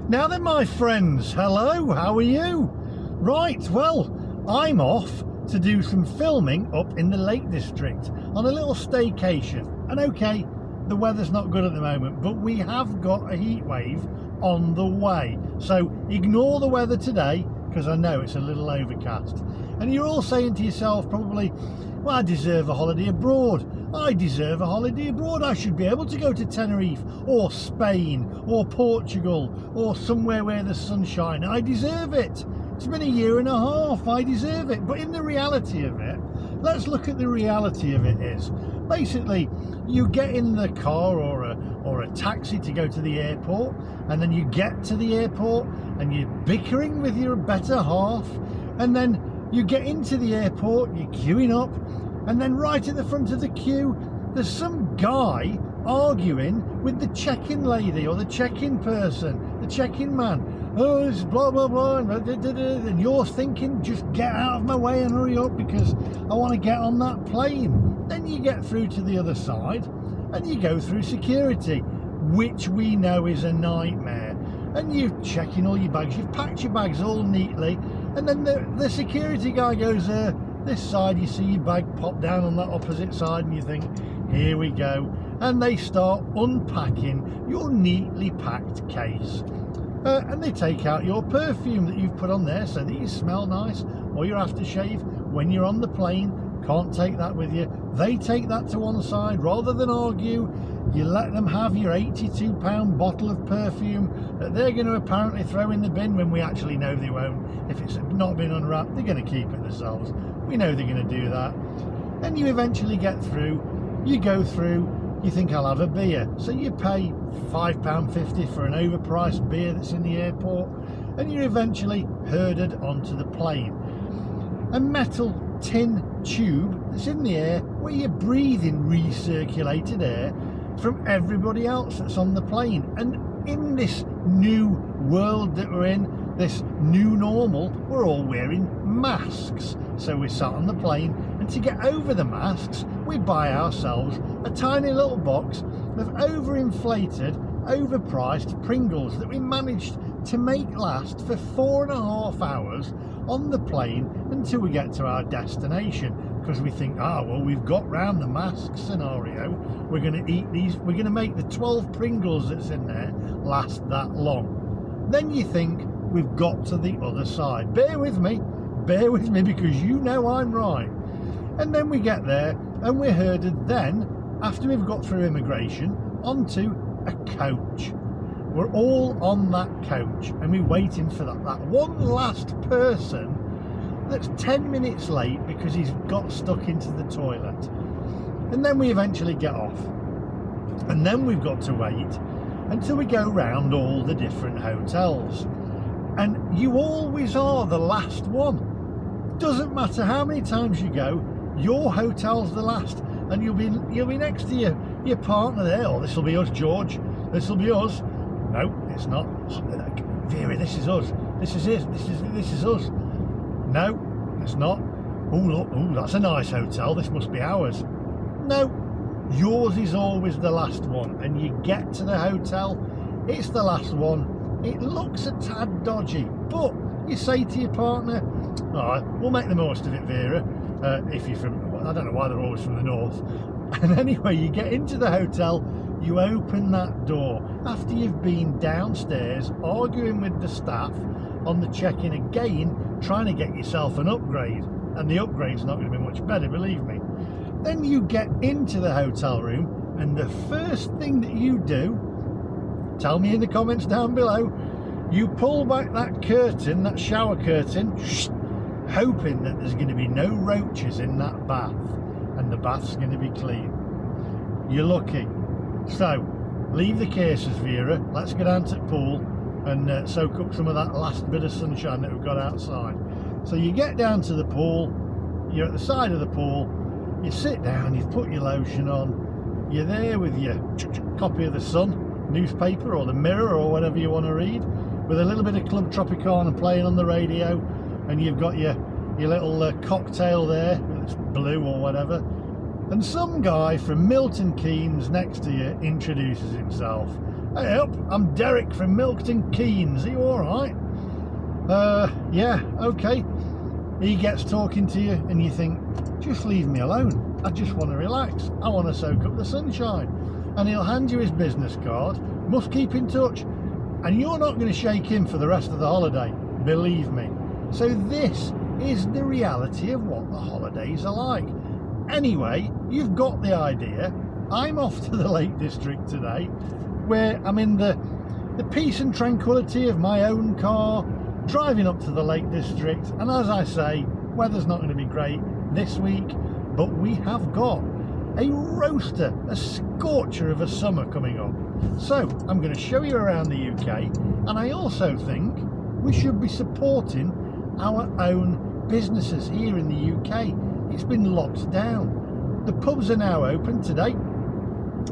Now then, my friends, hello, how are you? Right, well, I'm off to do some filming up in the Lake District on a little staycation. And okay, the weather's not good at the moment, but we have got a heat wave on the way. So ignore the weather today, because I know it's a little overcast. And you're all saying to yourself probably, well, I deserve a holiday abroad. I deserve a holiday abroad. I should be able to go to Tenerife or Spain or Portugal or somewhere where there's sunshine. I deserve it. It's been a year and a half. I deserve it. But in the reality of it, let's look at the reality of it is, basically, you get in the car or a taxi to go to the airport, and then you get to the airport and you're bickering with your better half, and then you get into the airport, you're queuing up, and then right at the front of the queue there's some guy arguing with the check-in lady or the check-in person, the check-in man. Oh, it's blah blah blah, and you're thinking, just get out of my way and hurry up because I want to get on that plane. Then you get through to the other side and you go through security, which we know is a nightmare. And you're checking all your bags, you've packed your bags all neatly, and then the security guy goes, this side, you see your bag pop down on that opposite side, and you think, here we go. And they start unpacking your neatly packed case. And they take out your perfume that you've put on there so that you smell nice, or your aftershave when you're on the plane. Can't take that with you. They take that to one side. Rather than argue, you let them have your £82 bottle of perfume that they're going to apparently throw in the bin, when we actually know they won't. If it's not been unwrapped, they're going to keep it themselves. We know they're going to do that. And you eventually get through, you go through, you think, I'll have a beer. So you pay £5.50 for an overpriced beer that's in the airport, and you're eventually herded onto the plane. A metal tin tube that's in the air where you're breathing recirculated air from everybody else that's on the plane. And in this new world that we're in, this new normal, we're all wearing masks. So we sat on the plane, and to get over the masks, we buy ourselves a tiny little box of overinflated, overpriced Pringles that we managed to make last for 4.5 hours on the plane until we get to our destination, because we think, well, we've got round the mask scenario, we're going to eat these, we're going to make the 12 Pringles that's in there last that long. Then you think, we've got to the other side. Bear with me, because you know I'm right. And then we get there and we're herded then, after we've got through immigration, onto a coach. We're all on that coach and we're waiting for that one last person that's 10 minutes late because he's got stuck into the toilet. And then we eventually get off, and then we've got to wait until we go round all the different hotels, and you always are the last one. Doesn't matter how many times you go, your hotel's the last, and you'll be next to your partner there. Oh, this will be us, George, this will be us. No, it's not. Vera, this is us. This is it. This is us. No, it's not. Oh, look, oh, that's a nice hotel. This must be ours. No, yours is always the last one. And you get to the hotel, it's the last one. It looks a tad dodgy, but you say to your partner, all right, we'll make the most of it, Vera. If you're from, I don't know why they're always from the north. And anyway, you get into the hotel, you open that door after you've been downstairs arguing with the staff on the check-in again, trying to get yourself an upgrade, and the upgrade's not going to be much better, believe me. Then you get into the hotel room, and the first thing that you do, tell me in the comments down below, you pull back that curtain, that shower curtain, hoping that there's going to be no roaches in that bath, and the bath's going to be clean. You're lucky. So leave the cases, Vera, let's go down to the pool and soak up some of that last bit of sunshine that we've got outside. So you get down to the pool, you're at the side of the pool, you sit down, you've put your lotion on, you're there with your copy of the Sun newspaper or the Mirror or whatever you want to read, with a little bit of Club Tropicana playing on the radio, and you've got your little cocktail there, it's blue or whatever, and some guy from Milton Keynes next to you introduces himself, Hey up, I'm Derek from Milton Keynes. Are you alright? Yeah, okay. He gets talking to you and you think, just leave me alone. I just want to relax. I want to soak up the sunshine. And he'll hand you his business card, must keep in touch. And you're not going to shake him for the rest of the holiday, believe me. So this is the reality of what the holidays are like. Anyway, you've got the idea. I'm off to the Lake District today, where I'm in the peace and tranquility of my own car, driving up to the Lake District. And as I say, weather's not going to be great this week, but we have got a roaster, a scorcher of a summer coming up. So I'm going to show you around the UK, and I also think we should be supporting our own businesses here in the UK. It's been locked down. The pubs are now open today,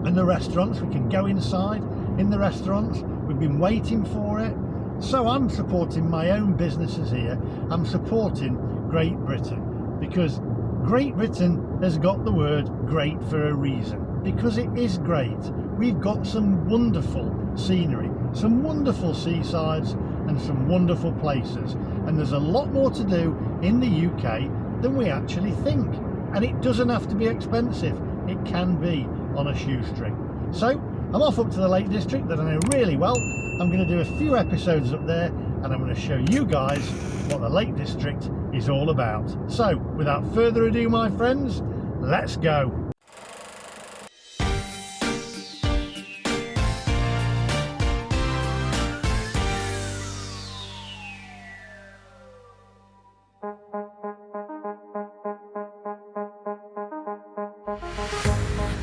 and the restaurants, we can go inside in the restaurants. We've been waiting for it. So I'm supporting my own businesses here. I'm supporting Great Britain, because Great Britain has got the word great for a reason, because it is great. We've got some wonderful scenery, some wonderful seasides and some wonderful places, and there's a lot more to do in the UK than we actually think, and it doesn't have to be expensive. It can be on a shoestring. So I'm off up to the Lake District that I know really well. I'm going to do a few episodes up there, and I'm going to show you guys what the Lake District is all about. So without further ado, my friends, let's go.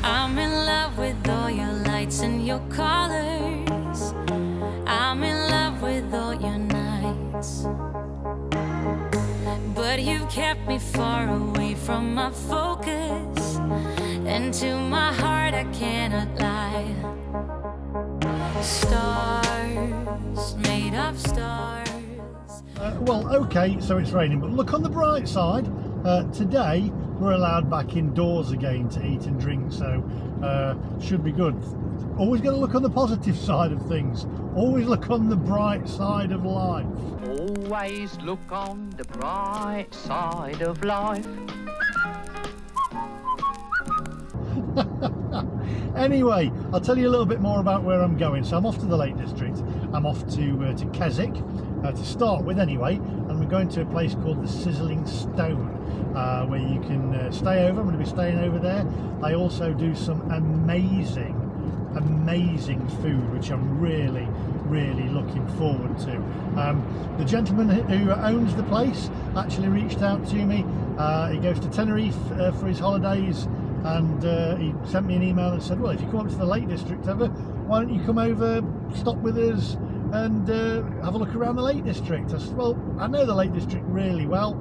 I'm in love with all your lights and your colors. I'm in love with all your nights. But you've kept me far away from my focus, and to my heart I cannot lie. Stars made of stars. Well, okay, so it's raining, but look on the bright side. Today we're allowed back indoors again to eat and drink, so should be good. Always got to look on the positive side of things. Always look on the bright side of life. Always look on the bright side of life. Anyway, I'll tell you a little bit more about where I'm going. So I'm off to the Lake District. I'm off to Keswick to start with anyway, and we're going to a place called the Sizzling Stone, where you can stay over. I'm going to be staying over there. I also do some amazing food, which I'm really looking forward to. The gentleman who owns the place actually reached out to me. He goes to Tenerife for his holidays, and he sent me an email and said, well, if you come up to the Lake District ever, why don't you come over, stop with us and have a look around the Lake District. I said, well, I know the Lake District really well.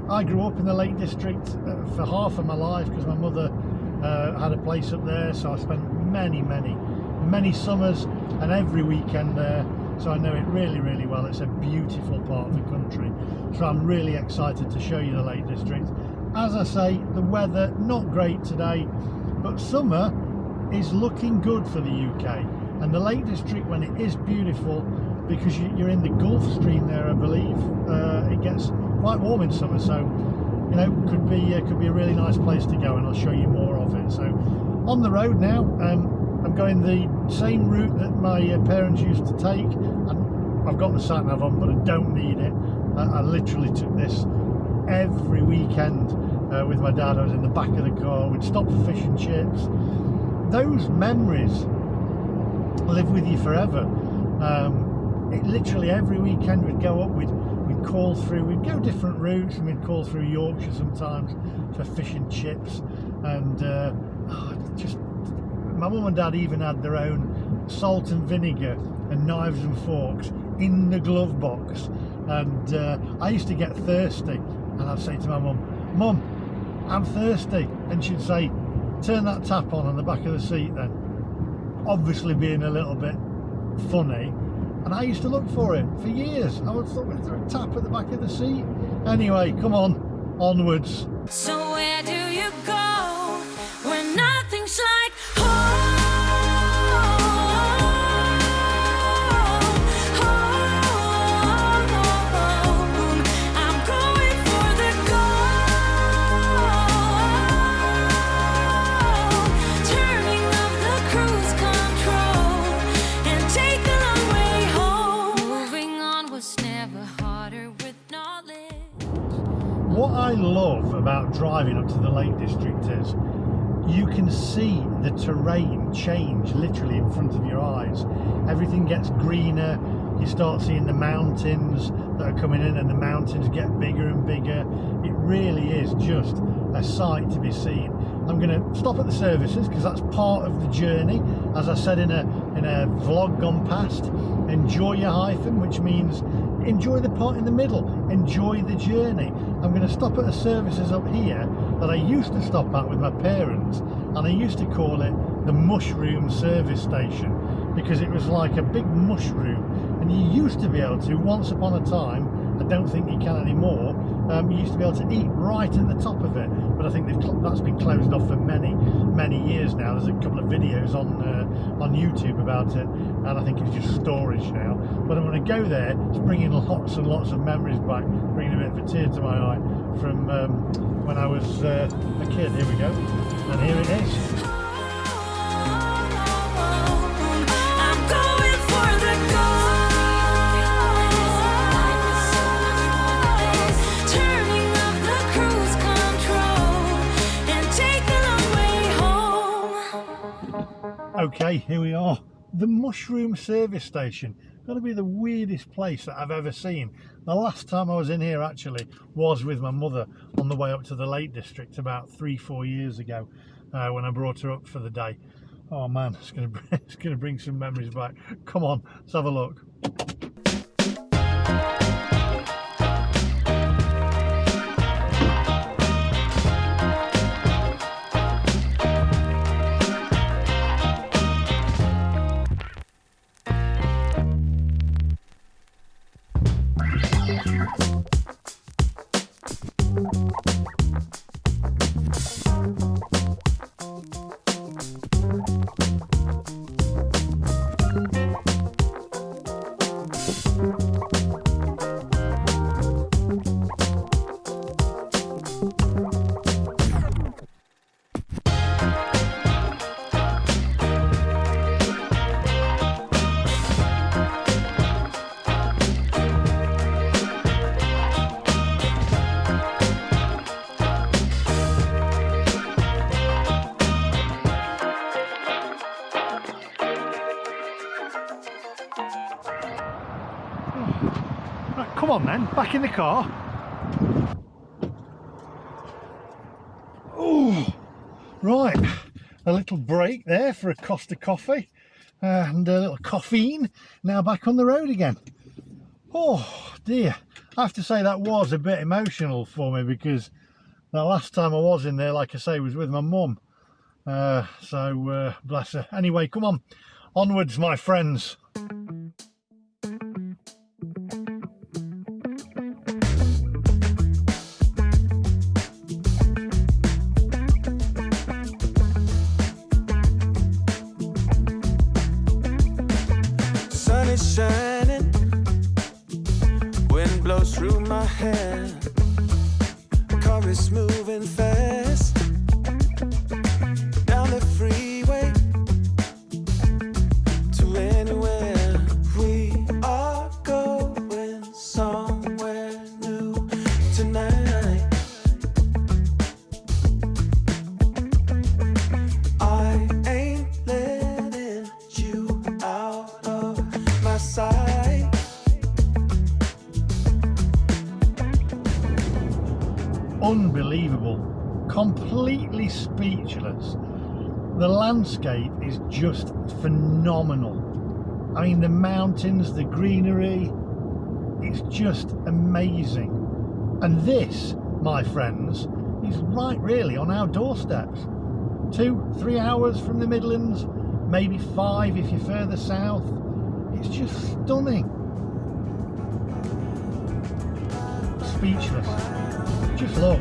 I grew up in the Lake District for half of my life because my mother had a place up there, so I spent many summers and every weekend there, so I know it really well. It's a beautiful part of the country, so I'm really excited to show you the Lake District. As I say, the weather not great today, but summer is looking good for the UK, and the Lake District, when it is beautiful, because you're in the Gulf Stream there, I believe, it gets quite warm in summer, so you know, could be a really nice place to go, and I'll show you more of it. So on the road now, I'm going the same route that my parents used to take, and I've got the sat nav on, but I don't need it. I literally took this every weekend with my dad. I was in the back of the car, we'd stop for fish and chips. Those memories live with you forever. It literally every weekend we'd go up, we'd call through, we'd go different routes, and we'd call through Yorkshire sometimes for fish and chips, and just my mum and dad even had their own salt and vinegar and knives and forks in the glove box, and I used to get thirsty, and I'd say to my mum, I'm thirsty, and she'd say, turn that tap on the back of the seat then, obviously being a little bit funny. And I used to look for it for years. I would thought, is there a tap at the back of the seat? Anyway, come on, onwards. So where do you go when nothing's like home? I love about driving up to the Lake District is you can see the terrain change literally in front of your eyes. Everything gets greener. You start seeing the mountains that are coming in, and the mountains get bigger and bigger. It really is just a sight to be seen. I'm going to stop at the services because that's part of the journey. As I said in a vlog gone past, enjoy your hyphen, which means enjoy the part in the middle, enjoy the journey. I'm going to stop at the services up here that I used to stop at with my parents, and I used to call it the mushroom service station because it was like a big mushroom, and you used to be able to, once upon a time, I don't think you can anymore, you used to be able to eat right at the top of it, but I think that's been closed off for many years now. There's a couple of videos on YouTube about it, and I think it's just storage now. But I'm going to go there. It's bringing lots and lots of memories back, bringing a bit of a tear to my eye from when I was a kid. Here we go, and here it is. Okay, here we are, the mushroom service station. Got to be the weirdest place that I've ever seen. The last time I was in here actually was with my mother on the way up to the Lake District about 3-4 years ago when I brought her up for the day. Oh man, it's going to bring some memories back. Come on, let's have a look. Right, come on then, back in the car. Oh, right, a little break there for a Costa coffee and a little caffeine. Now back on the road again. Oh dear, I have to say that was a bit emotional for me because the last time I was in there, like I say, was with my mum. So bless her. Anyway, come on, onwards my friends. Sun is shining, wind blows through my hair, car is moving fast down the freeway to anywhere. We are going somewhere new tonight. I ain't letting you out of my sight. Unbelievable, completely speechless. The landscape is just phenomenal. I mean, the mountains, the greenery, it's just amazing. And this, my friends, is right really on our doorsteps. 2-3 hours from the Midlands, maybe 5 if you're further south. It's just stunning. Speechless. Just look.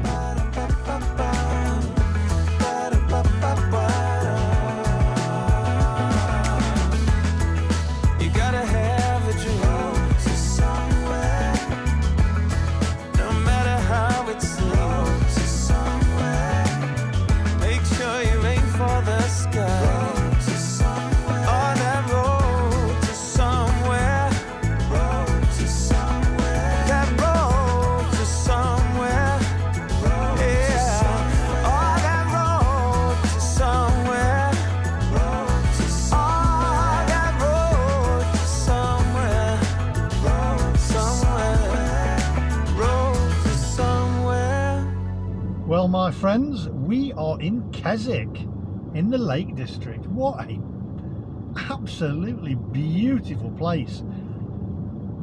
You gotta have a dream to somewhere, no matter how it seems, to somewhere. Make sure you aim for the sky. On that road to somewhere, road to somewhere. That road to somewhere, Well, my friends, we are in Keswick in the Lake District. What a absolutely beautiful place.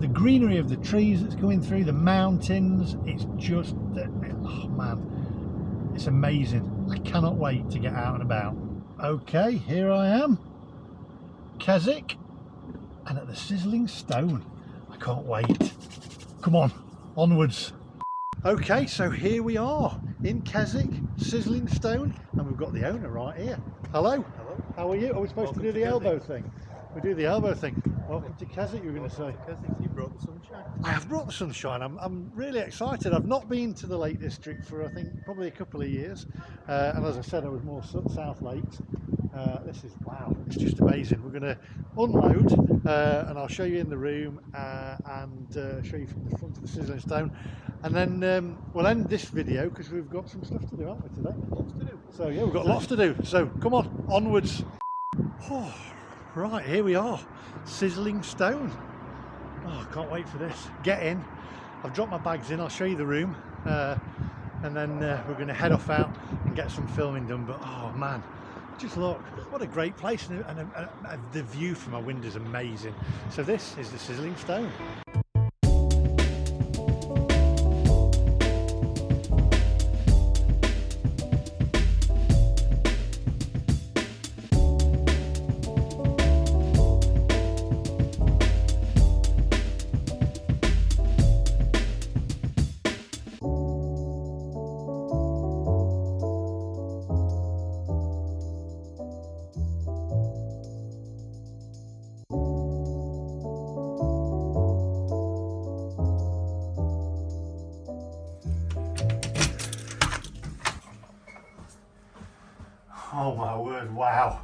The greenery of the trees that's going through, the mountains, it's just, oh man, it's amazing. I cannot wait to get out and about. Okay, here I am, Keswick, and at the Sizzling Stone. I can't wait. Come on, onwards. Okay, so here we are in Keswick, Sizzling Stone, and we've got the owner right here. Hello. Hello. How are you? Are we supposed to do the elbow thing? We do the elbow thing. Welcome to Keswick, you were going to say. Keswick, you brought the sunshine. I have brought the sunshine. I'm really excited. I've not been to the Lake District for, I think, probably a couple of years. And as I said, I was more South Lakes. This is, wow, it's just amazing. We're going to unload and I'll show you in the room and show you from the front of the Sizzling Stone. And then we'll end this video because we've got some stuff to do, haven't we, today? Lots to do. So yeah, we've got lots to do. So come on, onwards. Oh, right, here we are, Sizzling Stone. Oh, I can't wait for this. Get in. I've dropped my bags in. I'll show you the room, and then we're going to head off out and get some filming done. But oh man, just look, what a great place, and the view from my window is amazing. So this is the Sizzling Stone. Oh my word, wow.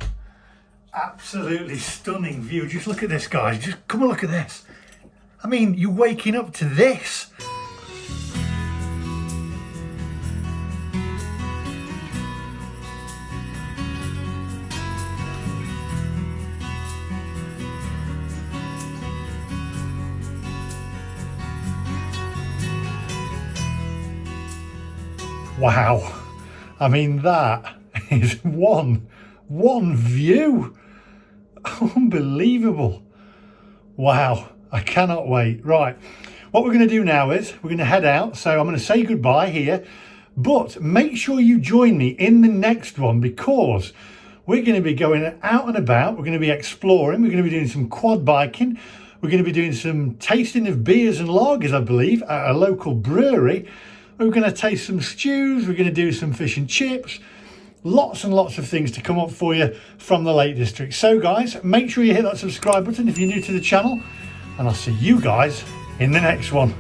Absolutely stunning view. Just look at this, guys. Just come and look at this. I mean, you're waking up to this. Wow. I mean, that is one view. Unbelievable. Wow, I cannot wait. Right, what we're going to do now is we're going to head out. So I'm going to say goodbye here, but make sure you join me in the next one because we're going to be going out and about. We're going to be exploring. We're going to be doing some quad biking. We're going to be doing some tasting of beers and lagers, I believe, at a local brewery. We're going to taste some stews. We're going to do some fish and chips. Lots and lots of things to come up for you from the Lake District. So guys, make sure you hit that subscribe button if you're new to the channel, and I'll see you guys in the next one.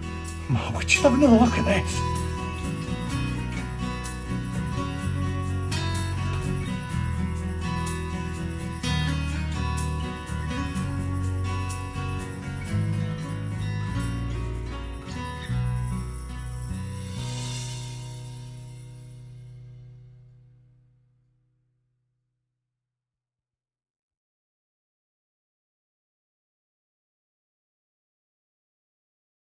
Oh, just have another look at this.